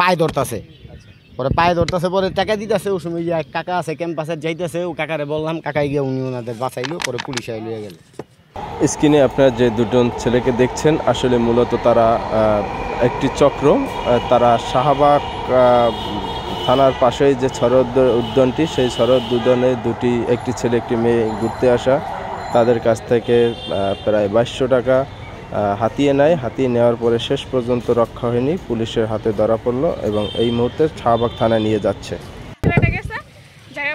পায়ে ধরতেছে। পরে পায়ে ধরতেছে, পরে টাকা দিতেছে। ওই সময় যে এক কাকা আছে ক্যাম্পাসে যাইতেছে, ও কাকারে বললাম, কাকাই গিয়ে উনি ওনাদের বাঁচাইলো, পরে পুলিশ আইলিয়ে গেল। স্ক্রিনে আপনারা যে দুজন ছেলেকে দেখছেন আসলে মূলত তারা একটি চক্র। তারা শাহবাগ থানার পাশেই যে শরৎ উদ্যানটি, সেই শরৎ উদ্যানে একটি ছেলে একটি মেয়ে ঘুরতে আসা, তাদের কাছ থেকে প্রায় 2200 টাকা হাতিয়ে নেয়। হাতিয়ে নেওয়ার পরে শেষ পর্যন্ত রক্ষা হয়নি, পুলিশের হাতে ধরা পড়লো এবং এই মুহূর্তে শাহবাগ থানায় নিয়ে যাচ্ছে।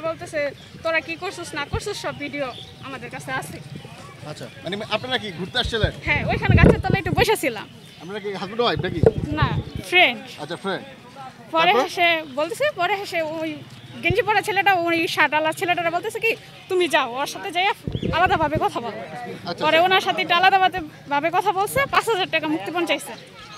বলতেছে তোরা কি করছিস না করছিস সব ভিডিও আমাদের কাছে আছে। আচ্ছা, মানে আপনারা কি ঘুরতে আসছিলেন? হ্যাঁ, ওইখানে গাছের তলায় একটু বসেছিলাম। আমরা কি হাজবেন্ড ওয়াইফ নাকি? না, ফ্রেন্ড। আচ্ছা, ফ্রেন্ড। পরে হেসে বলতেছে, পরে হেসে ওই গেঞ্জি পরা ছেলেটা, ওই শার্টওয়ালা ছেলেটা বলতেছে কি তুমি যাও, ওর সাথে যাই আলাদাভাবে কথা বলো। পরে ওনার সাথে একটু আলাদাভাবে কথা বলছে, 5000 টাকা মুক্তিপণ চাইছে।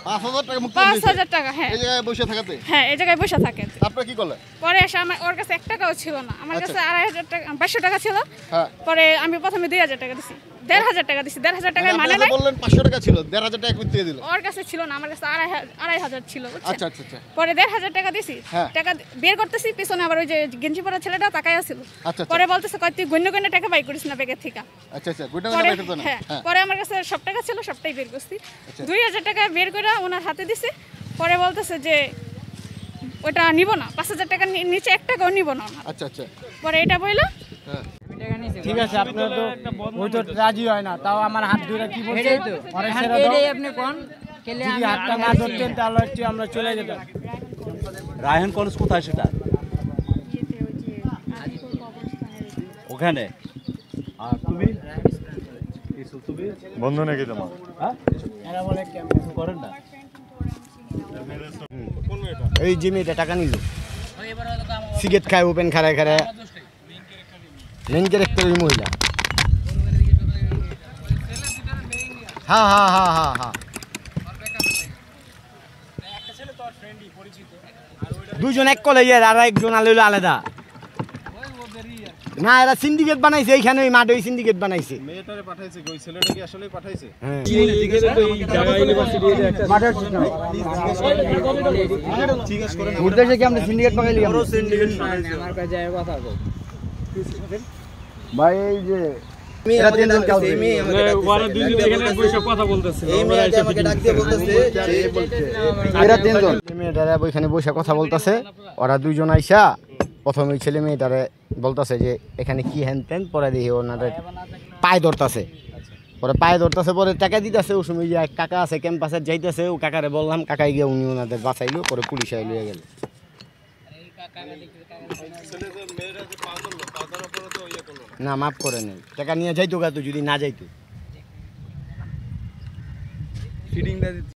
5000 টাকা মুক্তি? 5000 টাকা। হ্যাঁ, এই জায়গায় বসে থাকাতে? হ্যাঁ, এই জায়গায় বসে থাকে। আপনারা কি করলেন? পরে এসে ওর কাছে 1 টাকাও ছিল না, আমার কাছে 2500 টাকা 2200 টাকা ছিল। হ্যাঁ। পরে আমি প্রথমে 2000 টাকা দিছি, 1500 টাকা দিছি। 1500 টাকায় মানে নাই। বললেন 500 টাকা ছিল, 1500 টাকা কই দিয়ে দিল? ওর কাছে ছিল না, আমার কাছে 2500 ছিল। আচ্ছা আচ্ছা আচ্ছা। পরে 1500 টাকা দিছি। হ্যাঁ। টাকা বের করতেছি, পিছনে আবার ওই যে গেঞ্জি পরা ছেলেটা তাকায় আছিল। আচ্ছা। পরে বলতেছে কই তুই গণ্য টাকা বাই করিস না ব্যাগের থেকে। আচ্ছা আচ্ছা, গুড নাইট বাইরে তো না। হ্যাঁ, পরে আমার কাছে সব টাকা ছিল, সবটাই বের করছি। 2000 টাকা বের করে ওনার হাতে দিছি। পরে বলতেছে যে ওটা নিব না, 5000 টাকা নিচে 1 টাকাও নিব না। আচ্ছা আচ্ছা। পরে এটা বইলো। হ্যাঁ, ঠিক আছে, আপনার তো ওই তো রাজি হয় না, তাও আমার হাত ধরে কি বলছে, আপনি কোন যদি হাতটা না ধরতেন তাহলে একটু আমরা চলে যেতাম। রায়হান কলেজ কোথায় সেটা? ওখানে। আর তুমি বন্ধু নাকি তোমার? হ্যাঁ, এরা বলে করেন না। এই যে মেয়েটা টাকা নিল, সিগারেট খায়, ওপেন খারায় খারায়, মেন ক্যারেক্টারের মহিলা। হ্যাঁ হ্যাঁ হ্যাঁ হ্যাঁ হ্যাঁ, দুজন এক কলেজের, আর একজন আলাদা আলাদা না। এরা সিন্ডিকেট বানাইছে, এইখানে ওই মাঠে সিন্ডিকেট বানাইছে। মেয়েটারে পাঠাইছে, ওই ছেলেটা কি আসলেই পাঠাইছে? হ্যাঁ, ঘুরতে এসে কি আমরা সিন্ডিকেট পাকাইলি? ভাই এই যে মেয়েটারা ওইখানে বসে কথা বলতেছে। ওরা দুজন আইসা প্রথমে ওই ছেলে মেয়েটারে বলতেছে যে এখানে কি হ্যান ত্যান। পরে দেখি ওনাদের পায়ে ধরতেছে। পরে পায়ে ধরতেছে, পরে টাকা দিতেছে। ওই সময় যে এক কাকা আছে ক্যাম্পাসে যাইতেছে, ও কাকারে বললাম, কাকাই গিয়ে উনি ওনাদের বাঁচাইলো, পরে পুলিশ আইলিয়ে গেল। না, মাফ করে নেই, টাকা নিয়ে যাইতো, যদি না যাইতো।